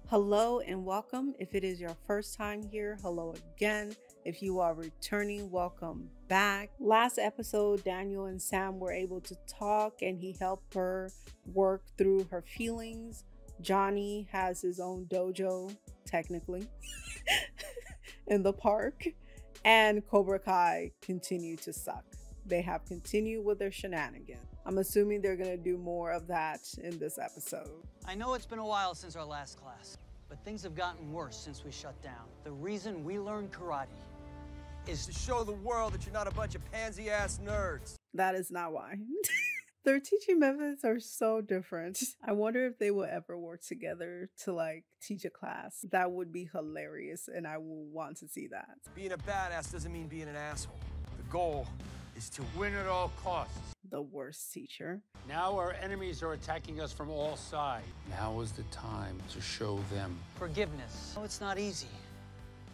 Hello and welcome. If it is your first time here, hello again. If you are returning, welcome back. Last episode, Daniel and Sam were able to talk and he helped her work through her feelings. Johnny has his own dojo, technically, in the park. And Cobra Kai continue to suck. They have continued with their shenanigans. I'm assuming they're going to do more of that in this episode. I know it's been a while since our last class, but things have gotten worse since we shut down. The reason we learn karate is to show the world that you're not a bunch of pansy-ass nerds. That is not why. Their teaching methods are so different. I wonder if they will ever work together to teach a class. That would be hilarious and I will want to see that. Being a badass doesn't mean being an asshole. The goal is to win at all costs. The worst teacher. Now our enemies are attacking us from all sides. Now is the time to show them forgiveness. Oh, it's not easy,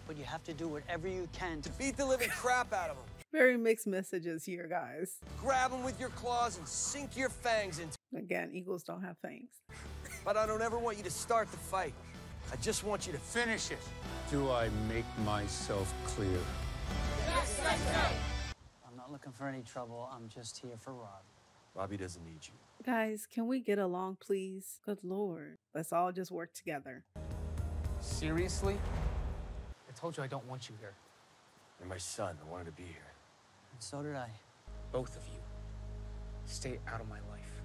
but you have to do whatever you can to beat the living crap out of them. Very mixed messages here, guys. Grab them with your claws and sink your fangs into. Again, eagles don't have fangs. But I don't ever want you to start the fight. I just want you to finish it. Do I make myself clear? Yes, sensei! I'm not looking for any trouble. I'm just here for Rob. Robbie doesn't need you. Guys, can we get along, please? Good Lord. Let's all just work together. Seriously? I told you I don't want you here. You're my son. I wanted to be here. And so did I. Both of you. Stay out of my life.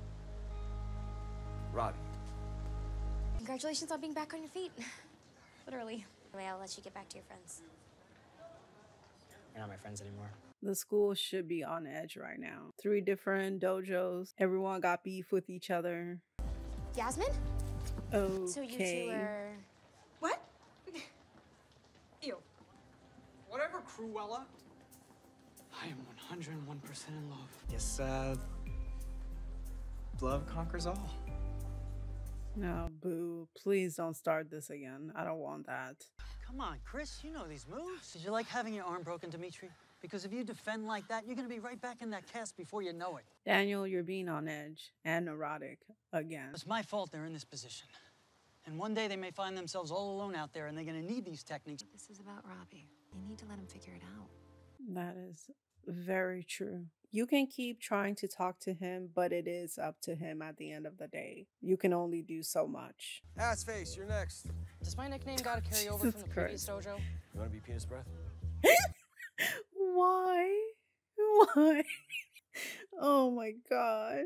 Robbie. Congratulations on being back on your feet. Literally. Anyway, I'll let you get back to your friends. You're not my friends anymore. The school should be on edge right now. 3 different dojos. Everyone got beef with each other. Yasmin? Okay. So you two are... What? Ew. Whatever, Cruella. I am 101% in love. Guess, love conquers all. No, boo. Please don't start this again. I don't want that. Come on, Chris, you know these moves. Did you like having your arm broken, Dimitri? Because if you defend like that, you're going to be right back in that cast before you know it. Daniel, you're being on edge and neurotic again. It's my fault they're in this position. And one day they may find themselves all alone out there and they're going to need these techniques. This is about Robbie. You need to let him figure it out. That is very true. You can keep trying to talk to him, but it is up to him at the end of the day. You can only do so much. Assface, you're next. Does my nickname gotta carry over from the previous dojo? You want to be Penis Breath? Why? Why? Oh my God.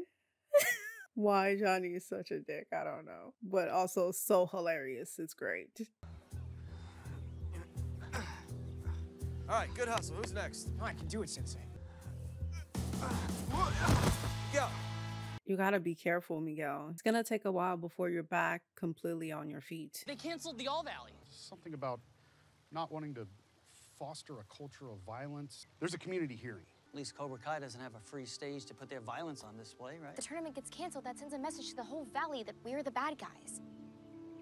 Why Johnny is such a dick, I don't know. But also so hilarious. It's great. All right, good hustle. Who's next? No, I can do it, Sensei. Go. You gotta be careful, Miguel. It's gonna take a while before you're back completely on your feet. They canceled the All Valley. Something about not wanting to foster a culture of violence. There's a community hearing. At least Cobra Kai doesn't have a free stage to put their violence on display, right? The tournament gets canceled. That sends a message to the whole valley that we're the bad guys.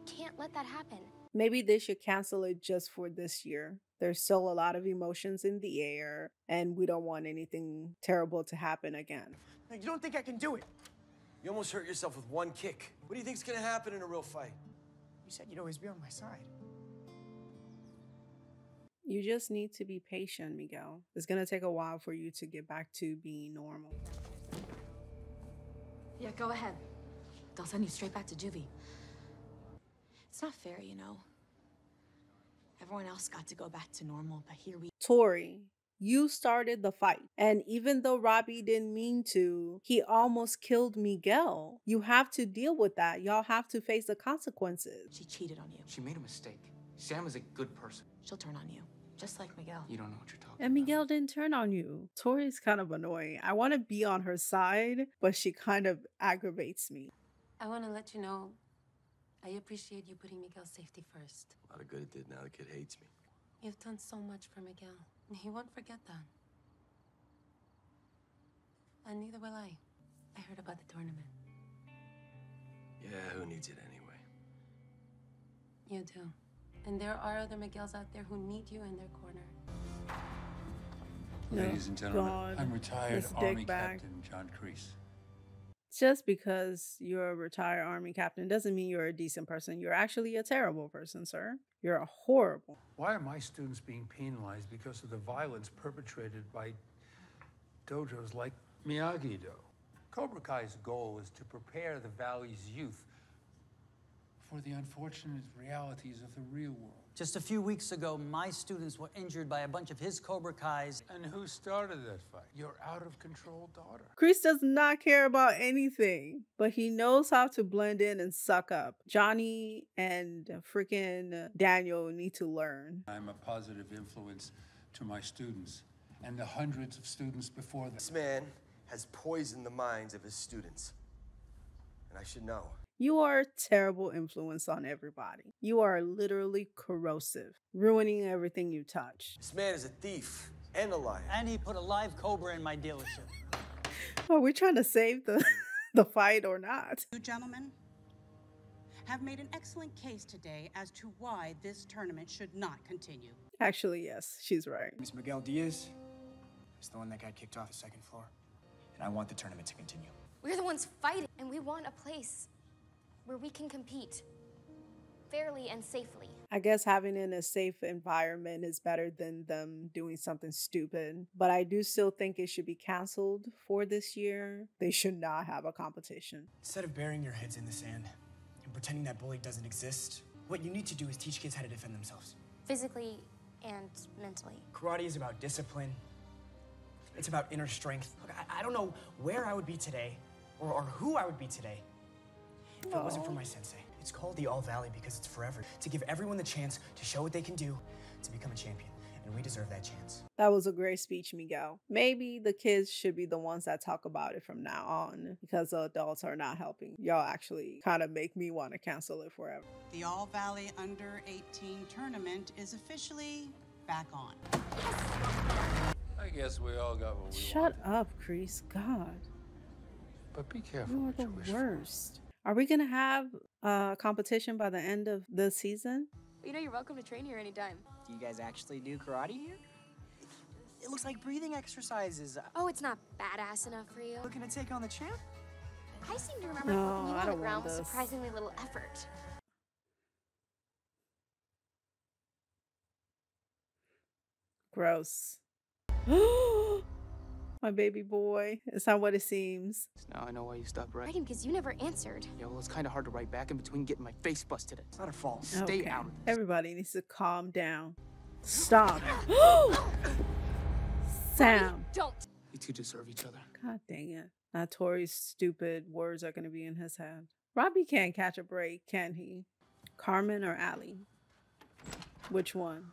Can't let that happen. Maybe they should cancel it just for this year. There's still a lot of emotions in the air, and we don't want anything terrible to happen again. You don't think I can do it? You almost hurt yourself with one kick. What do you think's gonna happen in a real fight? You said you'd always be on my side. You just need to be patient, Miguel. It's gonna take a while for you to get back to being normal. Yeah, go ahead. They'll send you straight back to juvie. It's not fair, you know. Everyone else got to go back to normal, but here we... Tori, you started the fight. And even though Robbie didn't mean to, he almost killed Miguel. You have to deal with that. Y'all have to face the consequences. She cheated on you. She made a mistake. Sam is a good person. She'll turn on you, just like Miguel. You don't know what you're talking And Miguel didn't turn on you. Tori's kind of annoying. I want to be on her side, but she kind of aggravates me. I want to let you know I appreciate you putting Miguel's safety first. A lot of good it did. Now the kid hates me. You've done so much for Miguel, and he won't forget that. And neither will I. I heard about the tournament. Yeah, who needs it anyway? You do. And there are other Miguels out there who need you in their corner. Ladies and gentlemen, God. I'm retired This Army dick bag. Captain John Kreese. Just because you're a retired Army captain doesn't mean you're a decent person. You're actually a terrible person, sir. You're a horrible. Why are my students being penalized because of the violence perpetrated by dojos like Miyagi-Do? Cobra Kai's goal is to prepare the Valley's youth for the unfortunate realities of the real world. Just a few weeks ago, my students were injured by a bunch of his Cobra Kais. And who started that fight? Your out-of-control daughter. Kreese does not care about anything, but he knows how to blend in and suck up. Johnny and freaking Daniel need to learn. I'm a positive influence to my students and the hundreds of students before them. This man has poisoned the minds of his students. And I should know. You are a terrible influence on everybody. You are literally corrosive, ruining everything you touch. This man is a thief and a liar. And he put a live Cobra in my dealership. Are we trying to save the fight or not? You gentlemen have made an excellent case today as to why this tournament should not continue. Actually, yes, she's right. Miss Miguel Diaz is the one that got kicked off the second floor. And I want the tournament to continue. We're the ones fighting, and we want a place where we can compete fairly and safely. I guess having in a safe environment is better than them doing something stupid. But I do still think it should be canceled for this year. They should not have a competition. Instead of burying your heads in the sand and pretending that bullying doesn't exist, what you need to do is teach kids how to defend themselves. Physically and mentally. Karate is about discipline. It's about inner strength. Look, I don't know where I would be today or who I would be today if it wasn't for my sensei. It's called the All Valley because it's forever. To give everyone the chance to show what they can do, to become a champion. And we deserve that chance. That was a great speech, Miguel. Maybe the kids should be the ones that talk about it from now on because the adults are not helping. Y'all actually kind of make me want to cancel it forever. The All Valley Under 18 tournament is officially back on. I guess we all got what we Shut wanted. up, Kreese. God. But be careful You are what you the wish for. worst. Are we going to have a competition by the end of the season? You know, you're welcome to train here anytime. Do you guys actually do karate here? It looks like breathing exercises. Oh, it's not badass enough for you. Looking to take on the champ? I seem to remember No, putting you I on the don't ground want with this. surprisingly little effort. Gross. My baby boy. It's not what it seems. Now I know why you stopped writing. Writing because you never answered. Yeah, well, it's kind of hard to write back in between getting my face busted. It's not her fault. Stay Okay. out of this. Everybody needs to calm down. Stop. Sam. Don't. You two deserve each other. God dang it. Now Tori's stupid words are going to be in his head. Robbie can't catch a break, can he? Carmen or Allie? Which one?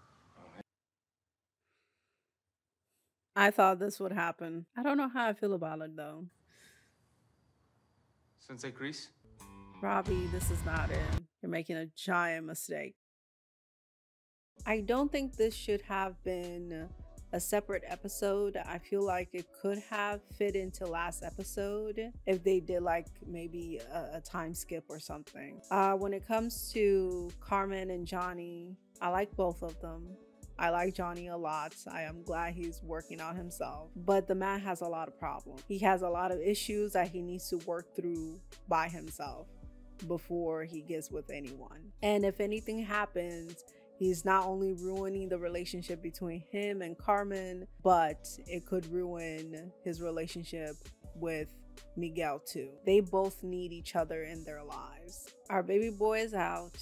I thought this would happen. I don't know how I feel about it though. Sensei Kreese? Robbie, this is not it. You're making a giant mistake. I don't think this should have been a separate episode. I feel like it could have fit into last episode if they did like maybe a time skip or something. When it comes to Carmen and Johnny, I like both of them. I like Johnny a lot. I am glad he's working on himself. But the man has a lot of problems. He has a lot of issues that he needs to work through by himself before he gets with anyone. And if anything happens, he's not only ruining the relationship between him and Carmen, but it could ruin his relationship with Miguel too. They both need each other in their lives. Our baby boy is out.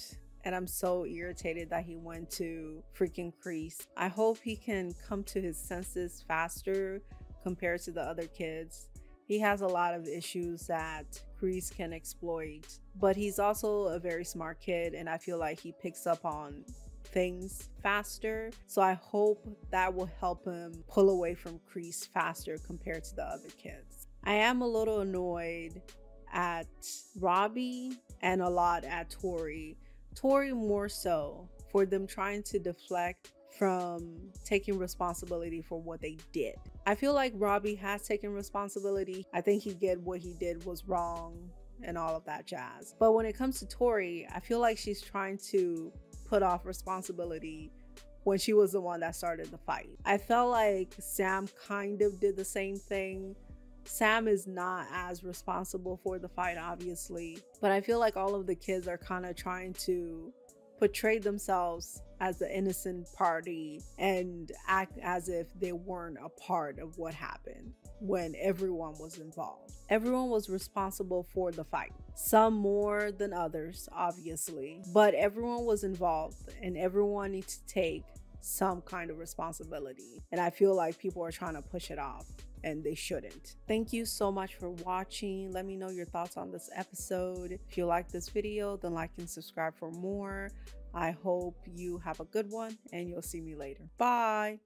And I'm so irritated that he went to freaking Kreese. I hope he can come to his senses faster compared to the other kids. He has a lot of issues that Kreese can exploit, but he's also a very smart kid and I feel like he picks up on things faster. So I hope that will help him pull away from Kreese faster compared to the other kids. I am a little annoyed at Robbie and a lot at Tori. Tori more so for them trying to deflect from taking responsibility for what they did. I feel like Robbie has taken responsibility. I think he get what he did was wrong and all of that jazz. But when it comes to Tori, I feel like she's trying to put off responsibility when she was the one that started the fight. I felt like Sam kind of did the same thing Sam is not as responsible for the fight, obviously, but I feel like all of the kids are kind of trying to portray themselves as the innocent party and act as if they weren't a part of what happened when everyone was involved. Everyone was responsible for the fight, some more than others, obviously, but everyone was involved and everyone needs to take some kind of responsibility. And I feel like people are trying to push it off, and they shouldn't. Thank you so much for watching. Let me know your thoughts on this episode. If you like this video, then like and subscribe for more. I hope you have a good one, and you'll see me later. Bye.